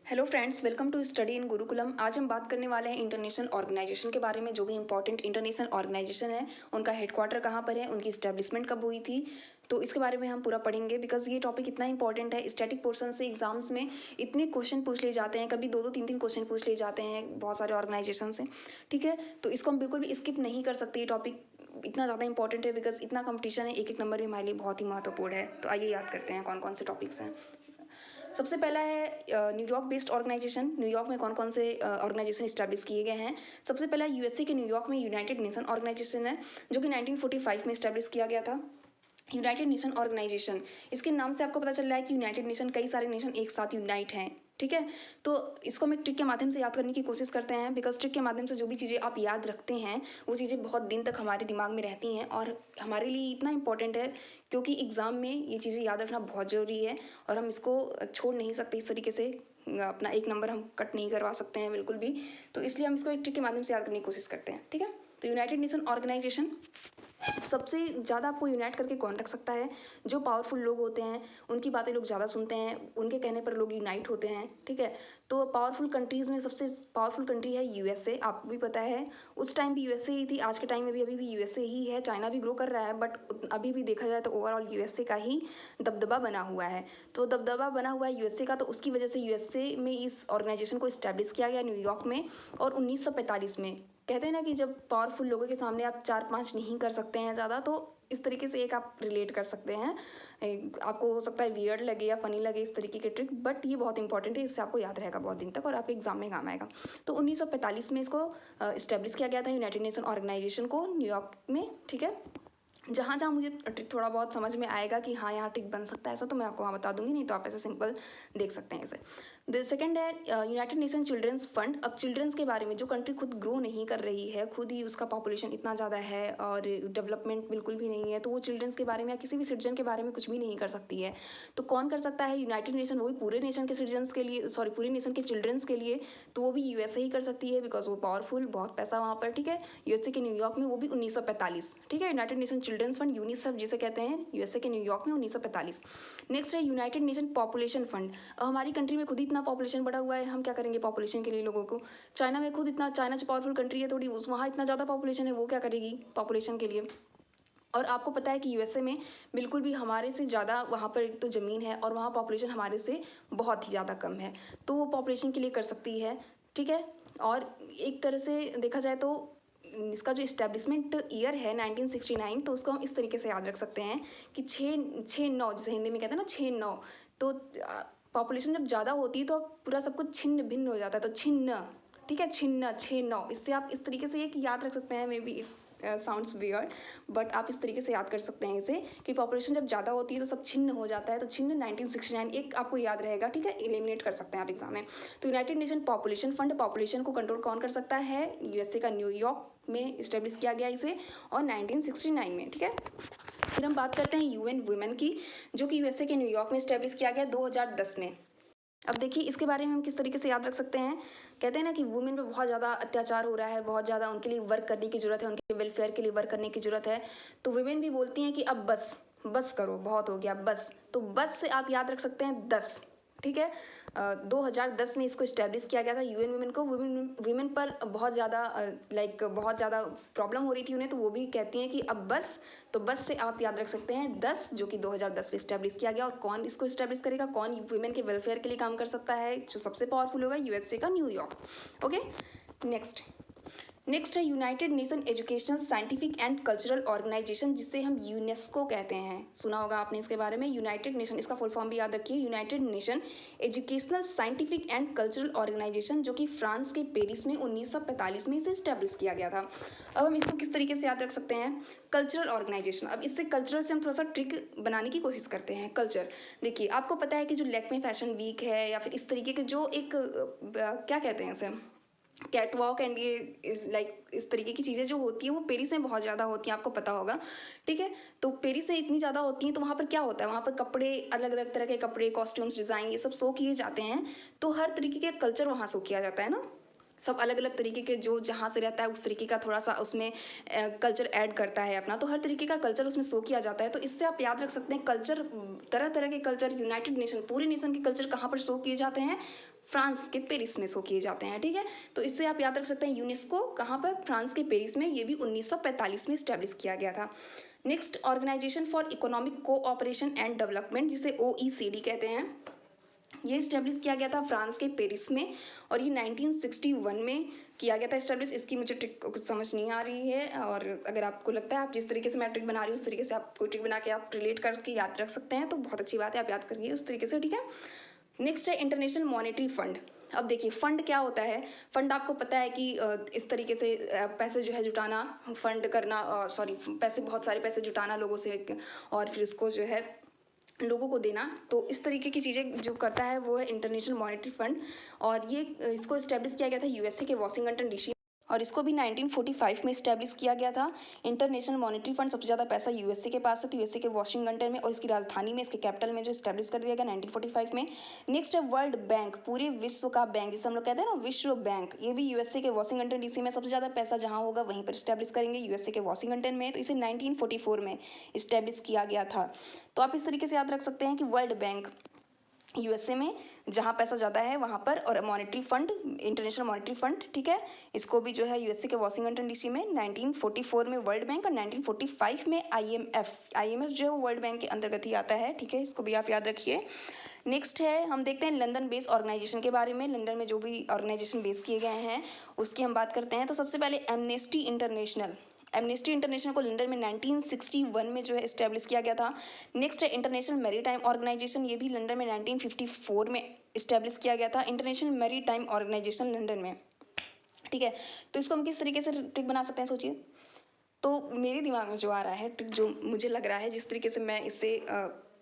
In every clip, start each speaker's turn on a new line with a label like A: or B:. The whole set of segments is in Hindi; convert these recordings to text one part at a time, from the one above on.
A: Hello friends, welcome to study in Gurukulam. आज हम बात करने वाले हैं इंटरनेशनल ऑर्गेनाइजेशन के बारे में। जो भी इंपॉर्टेंट इंटरनेशनल ऑर्गेनाइजेशन है उनका हेडक्वार्टर कहाँ पर है, उनकी स्टैब्लिशमेंट कब हुई थी, तो इसके बारे में हम पूरा पढ़ेंगे। बिकॉज ये टॉपिक इतना इंपॉर्टेंट है, स्टैटिक पोर्शन से एग्जाम्स में इतने क्वेश्चन पूछ लिए जाते हैं, कभी दो दो तीन तीन क्वेश्चन पूछ लिए जाते हैं बहुत सारे ऑर्गेनाइजेशन से। ठीक है, तो इसको हम बिल्कुल भी स्किप नहीं कर सकते। ये टॉपिक इतना ज़्यादा इंपॉर्टेंट है बिकॉज इतना कंपटीशन है, एक एक नंबर भी हमारे लिए बहुत ही महत्वपूर्ण है। तो आइए याद करते हैं कौन कौन से टॉपिक्स हैं। सबसे पहला है न्यूयॉर्क बेस्ड ऑर्गेनाइजेशन। न्यूयॉर्क में कौन कौन से ऑर्गेनाइजेशन इस्टेब्लिश किए गए हैं। सबसे पहला यूएसए के न्यूयॉर्क में यूनाइटेड नेशन ऑर्गेनाइजेशन है, जो कि 1945 में इस्टेब्लिश किया गया था। यूनाइटेड नेशन ऑर्गेनाइजेशन, इसके नाम से आपको पता चल रहा है कि यूनाइटेड नेशन, कई सारे नेशन एक साथ यूनाइट हैं। ठीक है, तो इसको हम एक ट्रिक के माध्यम से याद करने की कोशिश करते हैं। बिकॉज ट्रिक के माध्यम से जो भी चीज़ें आप याद रखते हैं वो चीज़ें बहुत दिन तक हमारे दिमाग में रहती हैं और हमारे लिए इतना इंपॉर्टेंट है क्योंकि एग्ज़ाम में ये चीज़ें याद रखना बहुत ज़रूरी है और हम इसको छोड़ नहीं सकते। इस तरीके से अपना एक नंबर हम कट नहीं करवा सकते हैं बिल्कुल भी। तो इसलिए हम इसको एक ट्रिक के माध्यम से याद करने की कोशिश करते हैं। ठीक है, तो यूनाइटेड नेशन ऑर्गेनाइजेशन, सबसे ज़्यादा आपको यूनाइट करके कौन रख सकता है। जो पावरफुल लोग होते हैं उनकी बातें लोग ज़्यादा सुनते हैं, उनके कहने पर लोग यूनाइट होते हैं। ठीक है, तो पावरफुल कंट्रीज़ में सबसे पावरफुल कंट्री है यूएसए। आपको भी पता है उस टाइम भी यूएसए ही थी, आज के टाइम में भी अभी भी यूएसए ही है। चाइना भी ग्रो कर रहा है बट अभी भी देखा जाए तो ओवरऑल यूएसए का ही दबदबा बना हुआ है। तो दबदबा बना हुआ है यूएसए का, तो उसकी वजह से यूएसए में इस ऑर्गेनाइजेशन को इस्टेब्लिश किया गया न्यूयॉर्क में। और 1945 में, कहते हैं ना कि जब पावरफुल लोगों के सामने आप चार पांच नहीं कर सकते हैं ज़्यादा, तो इस तरीके से एक आप रिलेट कर सकते हैं। आपको हो सकता है वियर्ड लगे या फनी लगे इस तरीके के ट्रिक, बट ये बहुत इंपॉर्टेंट है, इससे आपको याद रहेगा बहुत दिन तक और आपके एग्जाम में काम आएगा। तो 1945 में इसको इस्टेब्लिश किया गया था, यूनाइटेड नेशन ऑर्गेनाइजेशन को, न्यूयॉर्क में। ठीक है, जहाँ जहाँ मुझे ट्रिक थोड़ा बहुत समझ में आएगा कि हाँ यहाँ ट्रिक बन सकता है ऐसा, तो मैं आपको वहाँ बता दूंगी, नहीं तो आप ऐसे सिंपल देख सकते हैं इसे। द सेकंड है यूनाइटेड नेशन चिल्ड्रंस फंड। अब चिल्ड्रंस के बारे में, जो कंट्री खुद ग्रो नहीं कर रही है, खुद ही उसका पॉपुलेशन इतना ज़्यादा है और डेवलपमेंट बिल्कुल भी नहीं है, तो वो चिल्ड्रंस के बारे में या किसी भी सिटीजन के बारे में कुछ भी नहीं कर सकती है। तो कौन कर सकता है, यूनाइटेड नेशन, वो भी पूरे नेशन के सिटीजन्स के लिए, सॉरी पूरे नेशन के चिल्ड्रंस के लिए। तो वो भी यूएसए ही कर सकती है बिकॉज वो पावरफुल, बहुत पैसा वहाँ पर। ठीक है, यूएसए के न्यूयॉर्क में, वो भी 1945। ठीक है, United Nation Children's Fund, UNICEF जिसे कहते हैं, यूएसए के न्यूयॉर्क में 1945। नेक्स्ट है यूनाइटेड नेशन पॉपुलेशन फंड। हमारी कंट्री में खुद ही इतना पॉपुलेशन बढ़ा हुआ है, हम क्या करेंगे पॉपुलेशन के लिए लोगों को। चाइना में खुद इतना, चाइना जो पावरफुल कंट्री है थोड़ी, उस वहाँ इतना ज़्यादा पॉपुलेशन है, वो क्या करेगी पॉपुलेशन के लिए। और आपको पता है कि यूएसए में बिल्कुल भी हमारे से ज़्यादा वहाँ पर एक तो ज़मीन है और वहाँ पॉपुलेशन हमारे से बहुत ही ज़्यादा कम है, तो वो पॉपुलेशन के लिए कर सकती है। ठीक है, और एक तरह से देखा जाए तो इसका जो इस्टेब्लिशमेंट ईयर है 1969, तो उसको हम इस तरीके से याद रख सकते हैं कि छः छः नौ, जैसे हिंदी में कहते हैं ना 6-9। तो पॉपुलेशन जब ज़्यादा होती है तो पूरा सब कुछ छिन्न भिन्न हो जाता है, तो छिन्न। ठीक है, छिन्न 6-9, इससे आप इस तरीके से एक याद रख सकते हैं। May be sounds weird, but आप इस तरीके से याद कर सकते हैं इसे कि पॉपुलेशन जब ज़्यादा होती है तो सब छिन्न हो जाता है, तो छिन्न 1969 एक आपको याद रहेगा। ठीक है, एलिमिनेट कर सकते हैं आप एग्जाम में। तो United nation population fund, population को कंट्रोल कौन कर सकता है, यूएसए का न्यूयॉर्क में इस्टेब्लिश किया गया इसे, और 1969 में। ठीक है, फिर हम बात करते हैं यूएन वुमेन की, जो कि यूएसए के न्यूयॉर्क में इस्टेब्लिश किया गया 2010 में। अब देखिए इसके बारे में हम किस तरीके से याद रख सकते हैं। कहते हैं ना कि वुमेन पे बहुत ज़्यादा अत्याचार हो रहा है, बहुत ज़्यादा उनके लिए वर्क करने की ज़रूरत है, उनके वेलफेयर के लिए वर्क करने की ज़रूरत है। तो वुमेन भी बोलती हैं कि अब बस बस करो, बहुत हो गया बस। तो बस से आप याद रख सकते हैं 10। ठीक है, 2010 में इसको इस्टेब्लिश किया गया था यूएन वुमेन को। वुमेन पर बहुत ज़्यादा बहुत ज़्यादा प्रॉब्लम हो रही थी उन्हें, तो वो भी कहती हैं कि अब बस। तो बस से आप याद रख सकते हैं 10, जो कि 2010 में इस्टेब्लिश किया गया। और कौन इसको इस्टेब्लिश करेगा, कौन वुमेन के वेलफेयर के लिए काम कर सकता है, जो सबसे पावरफुल होगा, यूएसए का न्यूयॉर्क। ओके, नेक्स्ट है United Nation Educational Scientific and Cultural Organization, जिसे हम यूनेस्को कहते हैं। सुना होगा आपने इसके बारे में। यूनाइटेड नेशन, इसका फुल फॉर्म भी याद रखिए, United Nation Educational Scientific and Cultural Organization, जो कि फ्रांस के पेरिस में 1945 में इसे इस्टेब्लिश किया गया था। अब हम इसको किस तरीके से याद रख सकते हैं, कल्चरल ऑर्गेनाइजेशन। अब इससे कल्चरल से हम थोड़ा सा ट्रिक बनाने की कोशिश करते हैं। कल्चर, देखिए आपको पता है कि जो लैक्मे फैशन वीक है या फिर इस तरीके के जो एक क्या कहते हैं इसे, कैट वॉक एंड ये इस तरीके की चीज़ें जो होती हैं वो पेरिस में बहुत ज़्यादा होती हैं, आपको पता होगा। ठीक है, तो पेरिस में इतनी ज़्यादा होती हैं, तो वहाँ पर क्या होता है, वहाँ पर कपड़े, अलग अलग तरह के कपड़े, कॉस्ट्यूम्स, डिज़ाइन, ये सब शो किए जाते हैं। तो हर तरीके के कल्चर वहाँ शो किया जाता है ना। सब अलग अलग तरीके के जो जहाँ से रहता है उस तरीके का थोड़ा सा उसमें कल्चर ऐड करता है अपना, तो हर तरीके का कल्चर उसमें शो किया जाता है। तो इससे आप याद रख सकते हैं कल्चर, तरह तरह के कल्चर, यूनाइटेड नेशन, पूरे नेशन के कल्चर कहाँ पर शो किए जाते हैं, फ्रांस के पेरिस में शो किए जाते हैं। ठीक है, तो इससे आप याद रख सकते हैं यूनेस्को कहाँ पर, फ्रांस के पेरिस में, ये भी 1945 में इस्टेब्लिश किया गया था। Next, Organization for Economic Cooperation and Development, जिसे OECD कहते हैं, ये इस्टेब्लिश किया गया था फ्रांस के पेरिस में, और ये 1961 में किया गया था इस्टेब्लिश। इसकी मुझे ट्रिक कुछ समझ नहीं आ रही है, और अगर आपको लगता है आप जिस तरीके से मैं ट्रिक बना रही हूँ उस तरीके से आप कोई ट्रिक बना के आप रिलेट करके याद रख सकते हैं, तो बहुत अच्छी बात है, आप याद करिए उस तरीके से। ठीक है, नेक्स्ट है इंटरनेशनल मॉनेटरी फंड। अब देखिए फंड क्या होता है। फंड आपको पता है कि इस तरीके से पैसे जो है जुटाना, फंड करना, सॉरी पैसे, बहुत सारे पैसे जुटाना लोगों से, और फिर उसको जो है लोगों को देना, तो इस तरीके की चीज़ें जो करता है वो है इंटरनेशनल मॉनेटरी फंड। और ये इसको इस्टेब्लिश किया गया था USA के वॉशिंगटन DC, और इसको भी 1945 में इस्टेब्लिश किया गया था। इंटरनेशनल मॉनेटरी फंड, सबसे ज़्यादा पैसा USA के पास है, तो USA के वॉशिंगटन में और इसकी राजधानी में, इसके कैपिटल में जो इस्टेब्लिश कर दिया गया 1945 में। नेक्स्ट है वर्ल्ड बैंक, पूरे विश्व का बैंक जिसे हम लोग कहते हैं ना, विश्व बैंक, ये भी USA के वॉशिंगटन DC में, सबसे ज़्यादा पैसा जहाँ होगा वहीं पर इस्टेब्लिश करेंगे, USA के वॉशिंगटन में, तो इसे 1944 में इस्टेब्लिश किया गया था। तो आप इस तरीके से याद रख सकते हैं कि वर्ल्ड बैंक USA में जहाँ पैसा ज़्यादा है वहाँ पर, और monetary fund, international monetary fund, ठीक है, इसको भी जो है USA के वॉशिंगटन DC में, 1944 में वर्ल्ड बैंक, और 1945 में IMF जो है वो वर्ल्ड बैंक के अंतर्गत ही आता है। ठीक है, इसको भी आप याद रखिए। नेक्स्ट है, हम देखते हैं लंदन बेस्ड ऑर्गेनाइजेशन के बारे में। लंदन में जो भी ऑर्गेनाइजेशन बेस किए गए हैं उसकी हम बात करते हैं। तो सबसे पहले एमनेस्टी इंटरनेशनल, एमनेस्टी इंटरनेशनल को लंदन में 1961 में जो है इस्टेब्लिश किया गया था। नेक्स्ट है इंटरनेशनल मैरीटाइम ऑर्गेनाइजेशन, ये भी लंदन में 1954 में इस्टेब्लिश किया गया था, इंटरनेशनल मैरीटाइम ऑर्गेनाइजेशन लंदन में। ठीक है, तो इसको हम किस तरीके से ट्रिक बना सकते हैं, सोचिए। तो मेरे दिमाग में जो आ रहा है ट्रिक, जो मुझे लग रहा है, जिस तरीके से मैं इसे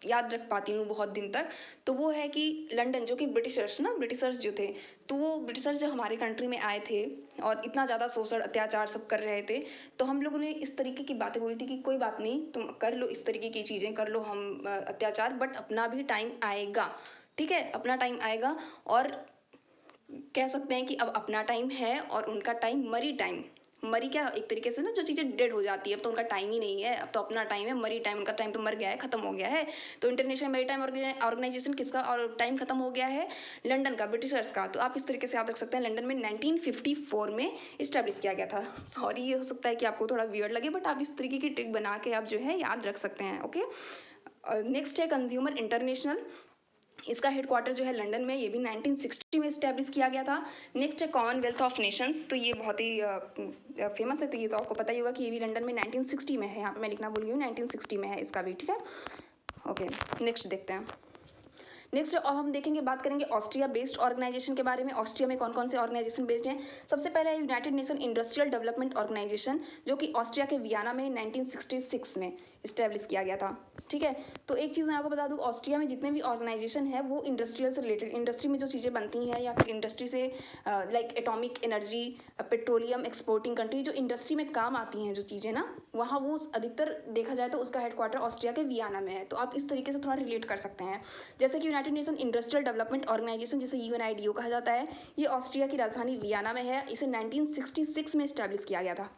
A: याद रख पाती हूँ बहुत दिन तक, तो वो है कि लंदन, जो कि ब्रिटिशर्स जो थे, तो वो ब्रिटिशर्स जब हमारे कंट्री में आए थे और इतना ज़्यादा शोषण अत्याचार सब कर रहे थे, तो हम लोगों ने इस तरीके की बातें बोली थी कि कोई बात नहीं, तुम कर लो इस तरीके की चीज़ें, कर लो हम अत्याचार, बट अपना भी टाइम आएगा। ठीक है, अपना टाइम आएगा, और कह सकते हैं कि अब अपना टाइम है और उनका टाइम मरी टाइम, मरी क्या, एक तरीके से ना जो चीज़ें डेड हो जाती है, अब तो उनका टाइम ही नहीं है, अब तो अपना टाइम है, मरी टाइम, उनका टाइम तो मर गया है, खत्म हो गया है। तो इंटरनेशनल मेरी टाइम ऑर्गेनाइजेशन किसका और टाइम खत्म हो गया है, लंदन का, ब्रिटिशर्स का। तो आप इस तरीके से याद रख सकते हैं, लंदन में 1954 में इस्टेब्लिश किया गया था। सॉरी, ये हो सकता है कि आपको थोड़ा वियर्ड लगे, बट आप इस तरीके की ट्रिक बना के आप जो है याद रख सकते हैं। ओके, नेक्स्ट है कंज्यूमर इंटरनेशनल, इसका हेडक्वार्टर जो है लंदन में, ये भी 1960 में इस्टेब्लिश किया गया था। नेक्स्ट है कॉमनवेल्थ ऑफ नेशंस, तो ये बहुत ही फेमस है, तो ये तो आपको पता ही होगा कि ये भी लंदन में 1960 में है, यहाँ पे मैं लिखना भूल गई हूँ, 1960 में है इसका भी। ठीक है, ओके, नेक्स्ट देखते हैं। नेक्स्ट और हम देखेंगे, बात करेंगे ऑस्ट्रिया बेस्ड ऑर्गेनाइजेशन के बारे में। ऑस्ट्रिया में कौन कौन से ऑर्गेनाइजेशन बेस्ड हैं। सबसे पहले है United Nation Industrial Development Organization, जो कि ऑस्ट्रिया के वियना में 1966 में इस्टेब्लिश किया गया था। ठीक है, तो एक चीज़ मैं आपको बता दूं, ऑस्ट्रिया में जितने भी ऑर्गेनाइजेशन है वो इंडस्ट्रियल से रिलेटेड, इंडस्ट्री में जो चीज़ें बनती हैं या फिर इंडस्ट्री से like atomic energy, petroleum Exporting country, जो इंडस्ट्री में काम आती हैं जो चीज़ें ना, वहाँ वो अधिकतर देखा जाए तो उसका हेडक्वार्टर ऑस्ट्रिया के वियना में है। तो आप इस तरीके से थोड़ा रिलेट कर सकते हैं। जैसे कि United Nation Industrial Development Organization, जिसे UNIDO कहा जाता है, ये ऑस्ट्रिया की राजधानी वियना में है, इसे 1966 में इस्टेब्लिश किया गया था।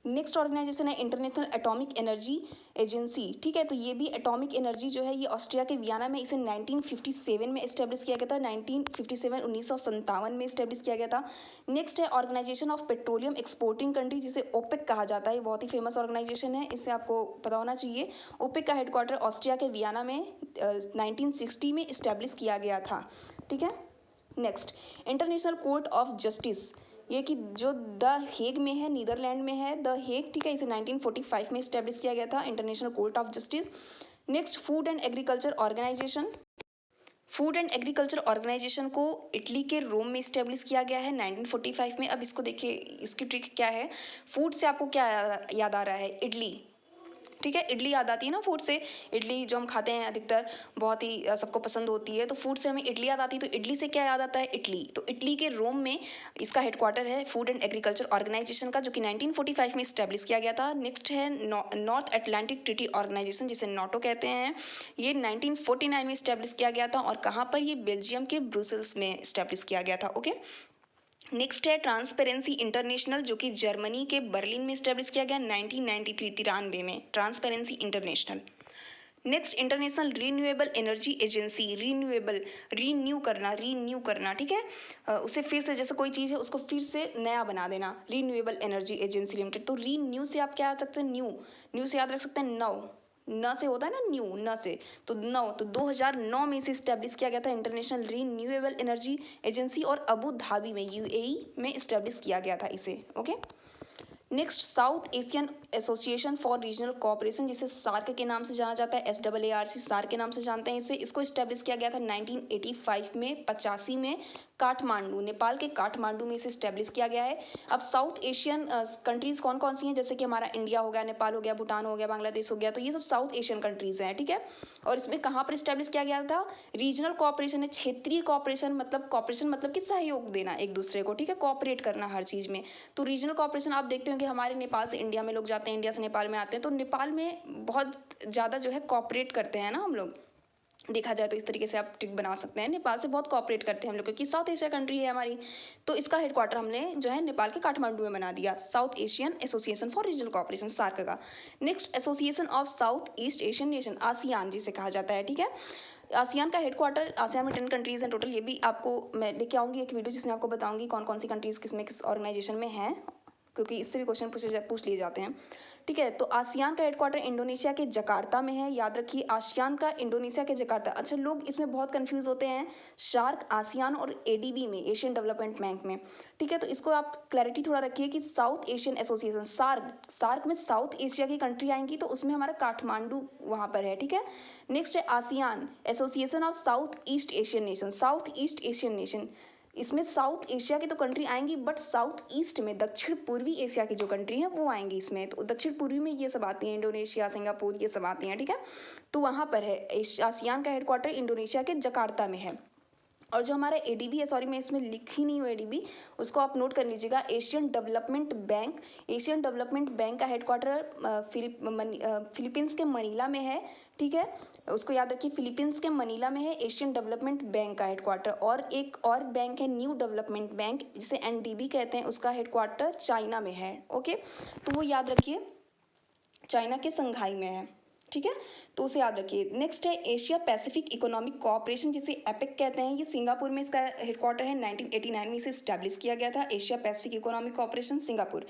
A: नेक्स्ट ऑर्गेनाइजेशन है इंटरनेशनल एटॉमिक एनर्जी एजेंसी। ठीक है, तो ये भी एटॉमिक एनर्जी जो है ये ऑस्ट्रिया के वियना में, इसे 1957 में इस्टेब्लिश किया गया था, 1957 में इस्टेब्लिश किया गया था। नेक्स्ट है Organization of Petroleum Exporting Country, जिसे ओपेक कहा जाता है, बहुत ही फेमस ऑर्गेनाइजेशन है, इससे आपको पता होना चाहिए। ओपेक का हेडक्वार्टर ऑस्ट्रिया के वियना में 1960 में इस्टेब्लिश किया गया था। ठीक है, next international Court of justice, ये कि जो द हेग में है, नीदरलैंड में है द हेग। ठीक है, इसे 1945 में इस्टेब्लिश किया गया था, International Court of Justice. Next Food and Agriculture Organization, Food and Agriculture Organization को इटली के रोम में इस्टेब्लिश किया गया है 1945 में। अब इसको देखिए, इसकी ट्रिक क्या है। फूड से आपको क्या याद आ रहा है, इडली, ठीक है। इडली याद आती है ना फूड से, इडली जो हम खाते हैं अधिकतर बहुत ही सबको पसंद होती है, तो फूड से हमें इडली याद आती है, तो इडली से क्या याद आता है, इटली। तो इटली के रोम में इसका हेडक्वार्टर है फूड एंड एग्रीकल्चर ऑर्गेनाइजेशन का, जो कि 1945 में इस्टेब्लिश किया गया था। नेक्स्ट है नॉर्थ अटलांटिक ट्रीटी ऑर्गेनाइजेशन, जिसे नाटो कहते हैं। ये 1949 में इस्टेब्लिश किया गया था, और कहाँ पर, ये बेल्जियम के ब्रुसेल्स में इस्टेब्लिश किया गया था। ओके। नेक्स्ट है ट्रांसपेरेंसी इंटरनेशनल, जो कि जर्मनी के बर्लिन में इस्टेब्लिश किया गया 1993 में, transparency international. Next international renewable energy agency, renew करना, ठीक है। उसे फिर से, जैसे कोई चीज़ है उसको फिर से नया बना देना, रीन्यूएबल एनर्जी एजेंसी लिमिटेड। तो रीन्यू से आप क्या याद रख सकते हैं, न्यू से याद रख सकते हैं नव, न से होता है ना न्यू, न से, तो नौ, तो 2009 में इसे इस्टेब्लिश किया गया था इंटरनेशनल रीन्यूएबल एनर्जी एजेंसी, और अबू धाबी में, यूएई में इस्टेब्लिश किया गया था इसे। Okay. Next south Asian association for regional cooperation, जिसे सार्क के नाम से जाना जाता है, SAARC, सार्क के नाम से जानते हैं इसे। इसको इस्टेब्लिश किया गया था 1985 में, 85 में, काठमांडू, नेपाल के काठमांडू में इसे इस्टेब्लिश किया गया है। अब साउथ एशियन कंट्रीज कौन कौन सी हैं, जैसे कि हमारा इंडिया हो गया, नेपाल हो गया, भूटान हो गया, बांग्लादेश हो गया, तो ये सब साउथ एशियन कंट्रीज हैं, ठीक है। और इसमें कहाँ पर इस्टेब्लिश किया गया था, रीजनल कोऑपरेशन है, क्षेत्रीय कोऑपरेशन मतलब कि सहयोग देना एक दूसरे को, ठीक है, कोऑपरेट करना हर चीज़ में। तो रीजनल कोऑपरेशन आप देखते हो कि हमारे नेपाल से इंडिया में लोग जाते हैं, इंडिया से नेपाल में आते हैं, तो नेपाल में बहुत ज़्यादा जो है कोऑपरेट करते हैं ना हम लोग, देखा जाए तो इस तरीके से आप ट्रिक बना सकते हैं, नेपाल से बहुत कोऑपरेट करते हैं हम लोग, क्योंकि साउथ एशिया कंट्री है हमारी। तो इसका हेडक्वार्टर हमने जो है नेपाल के काठमांडू में बना दिया, South Asian association for regional cooperation, SAARC का। Next association of South East Asian nation, ASEAN जिसे कहा जाता है, ठीक है। आसियान का हेडक्वार्टर, आसियान में 10 कंट्रीज हैं टोटल, ये भी आपको मैं लेके आऊँगी एक वीडियो जिसमें आपको बताऊँगी कौन कौन सी कंट्रीज़ किस ऑर्गेनाइजेशन में हैं, क्योंकि इससे भी क्वेश्चन पूछ लिए जाते हैं, ठीक है। तो आसियान का हेडक्वार्टर इंडोनेशिया के जकार्ता में है, याद रखिए, आसियान का इंडोनेशिया के जकार्ता। अच्छा, लोग इसमें बहुत कंफ्यूज होते हैं शार्क, आसियान और ADB में, एशियन डेवलपमेंट बैंक में, ठीक है। तो इसको आप क्लैरिटी थोड़ा रखिए कि साउथ एशियन एसोसिएशन, सार्क में साउथ एशिया की कंट्री आएंगी, तो उसमें हमारा काठमांडू वहाँ पर है, ठीक है। नेक्स्ट है ASEAN, association of South East Asian nation, इसमें साउथ एशिया की तो कंट्री आएंगी, बट साउथ ईस्ट में दक्षिण पूर्वी एशिया की जो कंट्री हैं वो आएंगी इसमें। तो दक्षिण पूर्वी में ये सब आती हैं, इंडोनेशिया, सिंगापुर, ये सब आती हैं, ठीक है। तो वहाँ पर है, आसियान का हेडक्वार्टर इंडोनेशिया के जकार्ता में है। और जो हमारा ADB है, सॉरी मैं इसमें लिखी नहीं हूँ ADB, उसको आप नोट कर लीजिएगा, एशियन डेवलपमेंट बैंक का हेडक्वार्टर फिलीपींस के मनीला में है, ठीक है। उसको याद रखिए, फिलीपींस के मनीला में है एशियन डेवलपमेंट बैंक का हेडक्वार्टर। और एक और बैंक है न्यू डेवलपमेंट बैंक, जिसे NDB कहते हैं, उसका हेडक्वार्टर चाइना में है। ओके, तो वो याद रखिए, चाइना के संघाई में है, ठीक है, तो उसे याद रखिए। नेक्स्ट है एशिया पैसिफिक इकोनॉमिक कोऑपरेशन, जिसे एपिक कहते हैं, ये सिंगापुर में इसका हेडक्वार्टर है, 1989 में इसे इस्टेब्लिश किया गया था, Asia Pacific Economic Cooperation, Singapore.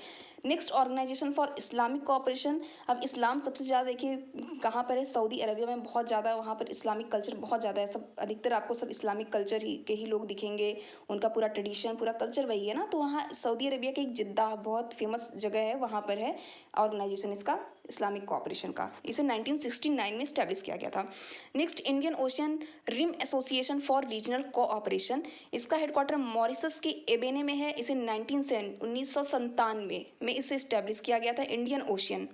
A: Next Organization for Islamic Cooperation. अब इस्लाम सबसे ज़्यादा देखिए कहाँ पर है, सऊदी अरबिया में बहुत ज़्यादा, वहाँ पर इस्लामिक कल्चर बहुत ज़्यादा है, सब अधिकतर आपको सब इस्लामिक कल्चर के ही लोग दिखेंगे, उनका पूरा ट्रेडिशन, पूरा कल्चर वही है ना। तो वहाँ सऊदी अरबिया के एक जिद्दा बहुत फेमस जगह है, वहाँ पर है ऑर्गेनाइजेशन इसका, इस्लामिक कोऑपरेशन का, इसे 1969 में इस्टेब्लिश किया गया था। Next Indian Ocean Rim Association for regional Cooperation, इसका हेडक्वार्टर मॉरिशस के एबेने में है, इसे 1997 में इसे इस्टेब्लिश किया गया था, इंडियन ओशियन।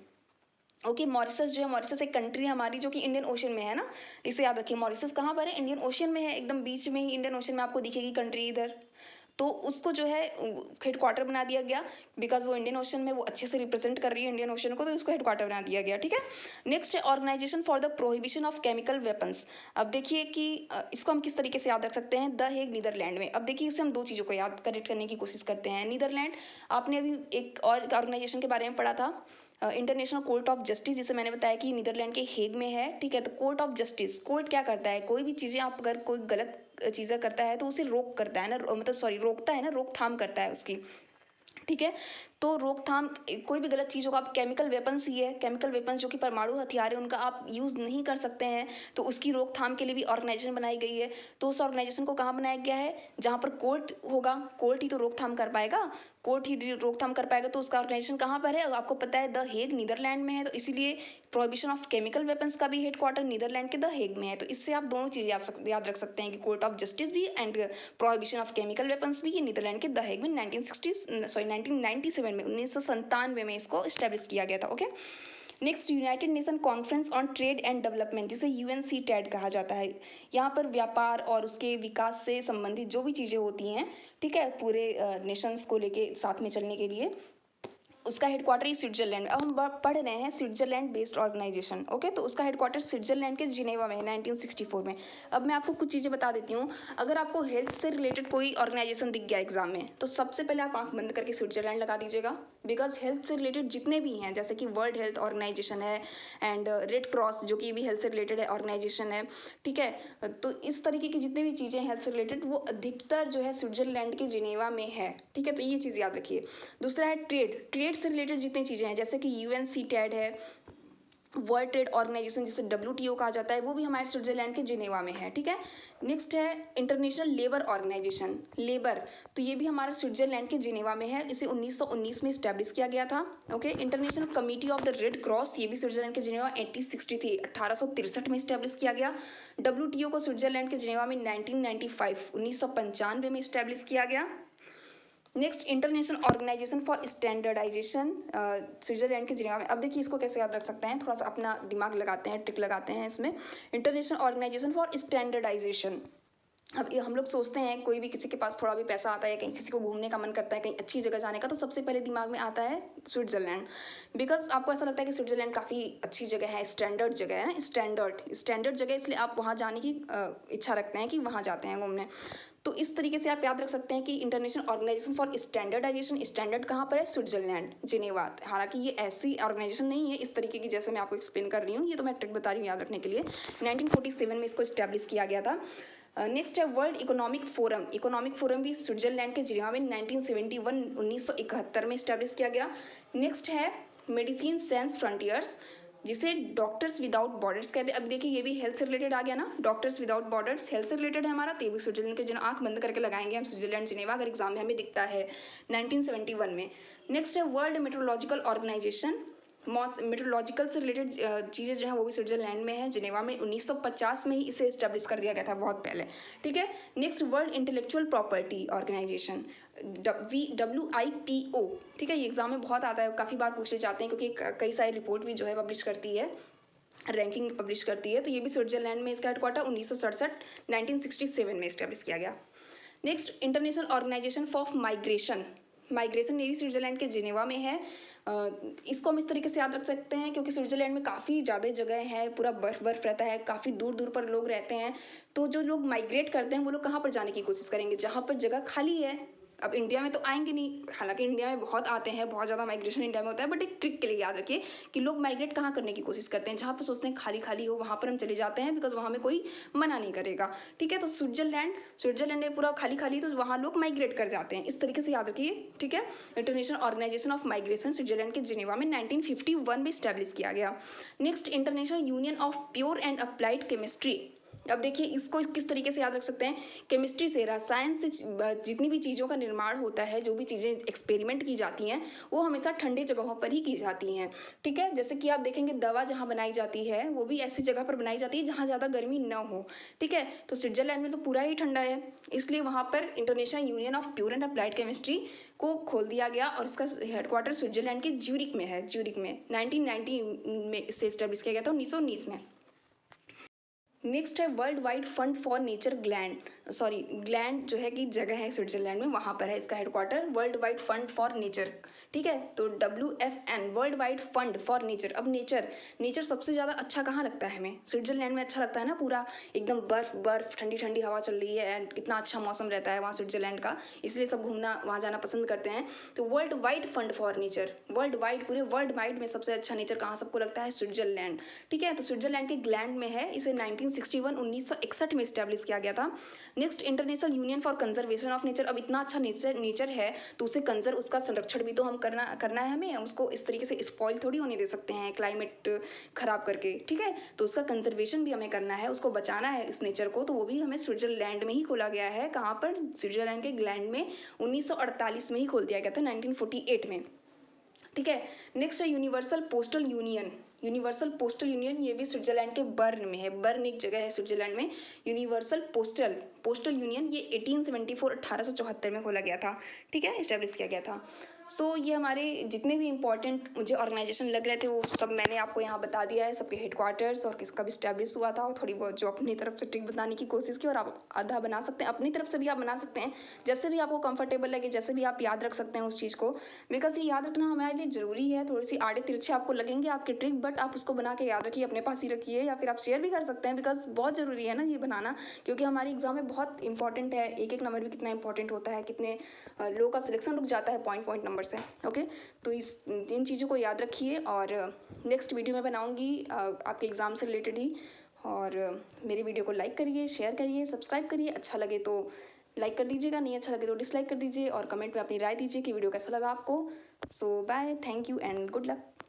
A: ओके, मॉरिशस जो है, मॉरिशस एक कंट्री है हमारी जो कि इंडियन ओशन में है ना, इसे याद रखिए। मॉरिशस कहाँ पर है, इंडियन ओशन में है, एकदम बीच में ही इंडियन ओशन में आपको दिखेगी कंट्री इधर। तो उसको जो है हेडक्वार्टर बना दिया गया, बिकॉज वो इंडियन ओशन में वो अच्छे से रिप्रेजेंट कर रही है इंडियन ओशन को, तो उसको हेडक्वार्टर बना दिया गया, ठीक है। नेक्स्ट है Organization for the Prohibition of Chemical Weapons. अब देखिए कि इसको हम किस तरीके से याद रख सकते हैं, द हेग, नीदरलैंड में। अब देखिए इससे हम दो चीज़ों को याद कनेक्ट करने की कोशिश करते हैं। नीदरलैंड, आपने अभी एक और ऑर्गेनाइजेशन के बारे में पढ़ा था, इंटरनेशनल कोर्ट ऑफ जस्टिस, जिसे मैंने बताया कि नीदरलैंड के हेग में है, ठीक है। तो कोर्ट ऑफ जस्टिस, कोर्ट क्या करता है, कोई भी चीज़ें आप अगर कोई गलत चीज़ें करता है तो उसे रोक करता है ना, मतलब सॉरी रोकता है ना, रोकथाम करता है उसकी, ठीक है। तो रोकथाम, कोई भी गलत चीज़ों का, आप केमिकल वेपन्स ही है, केमिकल वेपन्स जो कि परमाणु हथियार है, उनका आप यूज़ नहीं कर सकते हैं, तो उसकी रोकथाम के लिए भी ऑर्गेनाइजेशन बनाई गई है। तो उस ऑर्गेनाइजेशन को कहाँ बनाया गया है, जहाँ पर कोर्ट होगा, कोर्ट ही तो रोकथाम कर पाएगा, तो उसका ऑर्गेनाइजेशन कहाँ पर है, आपको पता है, द हेग, नीदरलैंड में है। तो इसीलिए प्रोहिबिशन ऑफ केमिकल वेपन्स का भी हेडक्वार्टर नीदरलैंड के द हेग में है। तो इससे आप दोनों चीज़ें याद रख सकते हैं कि कोर्ट ऑफ जस्टिस भी and prohibition of Chemical weapons भी, ये नीदरलैंड के द हेग में 1997 में, 1997 में इसको इस्टेब्लिश किया गया था। Okay, next United nation conference on trade and Development, जिसे UNCTAD कहा जाता है। यहाँ पर व्यापार और उसके विकास से संबंधित जो भी चीज़ें होती हैं, ठीक है, पूरे नेशंस को लेके साथ में चलने के लिए, उसका हेडक्वार्टर ही स्विट्जरलैंड में। अब हम पढ़ रहे हैं स्विट्जरलैंड बेस्ड ऑर्गेनाइजेशन, ओके, तो उसका हेडक्वार्टर स्विट्जरलैंड के जिनेवा में 1964 में। अब मैं आपको कुछ चीज़ें बता देती हूँ। अगर आपको हेल्थ से रिलेटेड कोई ऑर्गेनाइजेशन दिख गया एग्जाम में, तो सबसे पहले आप आंख बंद करके स्विट्जरलैंड लगा दीजिएगा, बिकॉज हेल्थ से रिलेटेड जितने भी हैं, जैसे कि वर्ल्ड हेल्थ ऑर्गेनाइजेशन है एंड रेड क्रॉस, जो कि भी हेल्थ से रिलेटेड है ऑर्गेनाइजेशन है, ठीक है, तो इस तरीके की जितनी भी चीज़ें हेल्थ से रिलेटेड, वो अधिकतर जो है स्विट्जरलैंड के जिनेवा में है, ठीक है, तो ये चीज़ याद रखिए। दूसरा है ट्रेड से रिलेटेड जितनी चीज़ें हैं, जैसे कि UNCTAD है, वर्ल्ड ट्रेड ऑर्गेनाइजेशन जिसे WTO कहा जाता है, वो भी हमारे स्विट्जरलैंड के जिनेवा में है, ठीक है। नेक्स्ट है इंटरनेशनल लेबर ऑर्गेनाइजेशन, लेबर, तो ये भी हमारे स्विट्जरलैंड के जिनेवा में है। इसे 1919 में इस्टेब्लिश किया गया था, okay. International committee of the red cross, ये भी स्विट्जरलैंड के जिनेवा 1863 में इस्टेब्लिश किया गया। WTO को स्विट्जरलैंड के जिनेवा में 1995 में इस्टेब्लिश किया गया। Next International Organization for Standardization, Switzerland के जिनेवा में। अब देखिए इसको कैसे याद रख सकते हैं, थोड़ा सा अपना दिमाग लगाते हैं, ट्रिक लगाते हैं इसमें। इंटरनेशनल ऑर्गेनाइजेशन फॉर स्टैंडर्डाइजेशन, अब ये हम लोग सोचते हैं, कोई भी किसी के पास थोड़ा भी पैसा आता है, कहीं किसी को घूमने का मन करता है, कहीं अच्छी जगह जाने का, तो सबसे पहले दिमाग में आता है स्विट्जरलैंड, बिकॉज आपको ऐसा लगता है कि स्विट्जरलैंड काफ़ी अच्छी जगह है, स्टैंडर्ड जगह है ना, स्टैंडर्ड जगह, इसलिए आप वहाँ जाने की इच्छा रखते हैं कि वहाँ जाते हैं घूमने। तो इस तरीके से आप याद रख सकते हैं कि International Organization for Standardization, standard कहाँ पर है, स्विट्जरलैंड, जिनेवा। हालांकि ये ऐसी ऑर्गेनाइजेशन नहीं है इस तरीके की जैसे मैं आपको एक्सप्लेन कर रही हूँ, ये तो मैं ट्रिक बता रही हूँ याद रखने के लिए। 1947 में इसको इस्टेब्लिश किया गया था। नेक्स्ट है वर्ल्ड इकोनॉमिक फोरम भी स्विट्जरलैंड के जिनेवा में 1971 में इस्टेब्लिश किया गया। नेक्स्ट है मेडिसिन साइंस फ्रंटियर्स, जिसे डॉक्टर्स विदाउट बॉर्डर्स कहते हैं। अब देखिए ये भी हेल्थ से रिलेटेड आ गया ना, डॉक्टर्स विदाउट बॉर्डर्स हेल्थ से रिलेटेड है हमारा, तो ये भी स्विट्जरलैंड के जिन आंख बंद करके लगाएंगे हम स्विट्जरलैंड जिनेवा, अगर एग्जाम में हमें दिखता है 1971 में। नेक्स्ट है वर्ल्ड मेट्रोलॉजिकल ऑर्गेनाइजेशन, मेट्रोलॉजिकल से रिलेटेड चीज़ें जो हैं वो भी स्विट्जरलैंड में है, जिनेवा में 1950 में ही इसे इस्टेब्लिश कर दिया गया था, बहुत पहले, ठीक है। Next World Intellectual Property Organization, WIPO, ठीक है, ये एग्जाम में बहुत आता है, काफ़ी बार पूछे जाते हैं, क्योंकि कई सारी रिपोर्ट भी जो है पब्लिश करती है, रैंकिंग पब्लिश करती है, तो ये भी स्विट्जरलैंड में इसका हेडक्वार्टर 1967 में इस्टेब्लिश किया गया। Next International Organization for Migration, ये भी स्विट्जरलैंड के जिनेवा में है। इसको हम इस तरीके से याद रख सकते हैं, क्योंकि स्विट्जरलैंड में काफ़ी ज़्यादा जगह है, पूरा बर्फ़ रहता है, काफ़ी दूर दूर पर लोग रहते हैं, तो जो लोग माइग्रेट करते हैं वो लोग कहाँ पर जाने की कोशिश करेंगे, जहाँ पर जगह खाली है। अब इंडिया में तो आएंगे नहीं, हालांकि इंडिया में बहुत आते हैं, बहुत ज़्यादा माइग्रेशन इंडिया में होता है, बट एक ट्रिक के लिए याद रखिए कि लोग माइग्रेट कहाँ करने की कोशिश करते हैं, जहाँ पर सोचते हैं खाली खाली हो वहाँ पर हम चले जाते हैं, बिकॉज वहाँ में कोई मना नहीं करेगा, ठीक है। तो स्विट्जरलैंड में पूरा खाली खाली, तो वहाँ लोग माइग्रेट कर जाते हैं, इस तरीके से याद रखिए, ठीक है। International Organization of Migration Switzerland के जिनेवा में 1951 में इस्टेब्लिश किया गया। Next International Union of Pure and Applied Chemistry, अब देखिए इसको किस तरीके से याद रख सकते हैं, केमिस्ट्री से, रसायन से जितनी भी चीज़ों का निर्माण होता है, जो भी चीज़ें एक्सपेरिमेंट की जाती हैं, वो हमेशा ठंडे जगहों पर ही की जाती हैं, ठीक है। जैसे कि आप देखेंगे दवा जहाँ बनाई जाती है वो भी ऐसी जगह पर बनाई जाती है जहाँ ज़्यादा गर्मी न हो, ठीक है। तो स्विट्जरलैंड में तो पूरा ही ठंडा है, इसलिए वहाँ पर international Union of Pure and Applied chemistry को खोल दिया गया, और इसका हेडक्वार्टर स्विट्जरलैंड के ज्यूरिक में है, ज्यूरिक में 1990 में इसे इस्टेब्लिश किया गया था, 1919 में। नेक्स्ट है world wide fund for nature, gland जो है कि जगह है स्विट्जरलैंड में, वहाँ पर है इसका headquarter, world wide fund for nature, ठीक है। तो WFN, world wide fund for nature. अब नेचर सबसे ज़्यादा अच्छा कहाँ लगता है हमें, स्विट्जरलैंड में अच्छा लगता है ना, पूरा एकदम बर्फ, ठंडी ठंडी हवा चल रही है, एंड कितना अच्छा मौसम रहता है वहाँ स्विट्जरलैंड का, इसलिए सब घूमना वहाँ जाना पसंद करते हैं। तो world wide fund for nature, पूरे वर्ल्ड वाइड में सबसे अच्छा नेचर कहाँ सबको लगता है, स्विट्जरलैंड, ठीक है। तो स्विट्जरलैंड के ग्लैंड में है, इसे 1961 में इस्टेब्लिश किया गया था। Next International union for conservation of nature, अब इतना अच्छा नेचर है तो उसे उसका संरक्षण भी तो हम करना है हमें, उसको इस तरीके से स्पॉइल थोड़ी होने दे सकते हैं क्लाइमेट खराब करके, ठीक है। तो उसका कंजर्वेशन भी हमें करना है, उसको बचाना है इस नेचर को, तो वो भी हमें स्विट्जरलैंड में ही खोला गया है। कहाँ पर, स्विट्जरलैंड के ग्लैंड में 1948 में ही खोल दिया गया था, 1948 में, ठीक है। नेक्स्ट है यूनिवर्सल पोस्टल यूनियन, ये भी स्विट्जरलैंड के बर्न में है, बर्न एक जगह है स्विट्जरलैंड में। यूनिवर्सल पोस्टल यूनियन ये 1874 में खोला गया था, ठीक है, इस्टेब्लिश किया गया था। सो ये हमारे जितने भी इम्पोर्टेंट मुझे ऑर्गेनाइजेशन लग रहे थे वो सब मैंने आपको यहाँ बता दिया है, सबके हेडक्वार्टर्स और किसका भी स्टैब्लिश हुआ था, और थोड़ी बहुत जो अपनी तरफ से ट्रिक बताने की कोशिश की, और आप आधा बना सकते हैं, अपनी तरफ से भी आप बना सकते हैं, जैसे भी आपको कंफर्टेबल लगे, जैसे भी आप याद रख सकते हैं उस चीज़ को, बिकॉज ये याद रखना हमारे लिए ज़रूरी है। थोड़ी सी आड़े तिरछे आपको लगेंगे आपके ट्रिक, बट आप उसको बना के याद रखिए, अपने पास ही रखिए, या फिर आप शेयर भी कर सकते हैं, बिकॉज बहुत ज़रूरी है ना ये बनाना, क्योंकि हमारी एग्जाम में बहुत इंपॉर्टेंट है। एक एक नंबर भी कितना इंपॉर्टेंट होता है, कितने लोगों का सिलेक्शन रुक जाता है पॉइंट पॉइंट नंबर से। ओके, तो इन चीज़ों को याद रखिए, और नेक्स्ट वीडियो में बनाऊंगी आपके एग्ज़ाम से रिलेटेड ही। और मेरी वीडियो को लाइक करिए, शेयर करिए, सब्सक्राइब करिए, अच्छा लगे तो लाइक कर दीजिएगा, नहीं अच्छा लगे तो डिसलाइक कर दीजिए, और कमेंट में अपनी राय दीजिए कि वीडियो कैसा लगा आपको। So bye, thank you and good luck.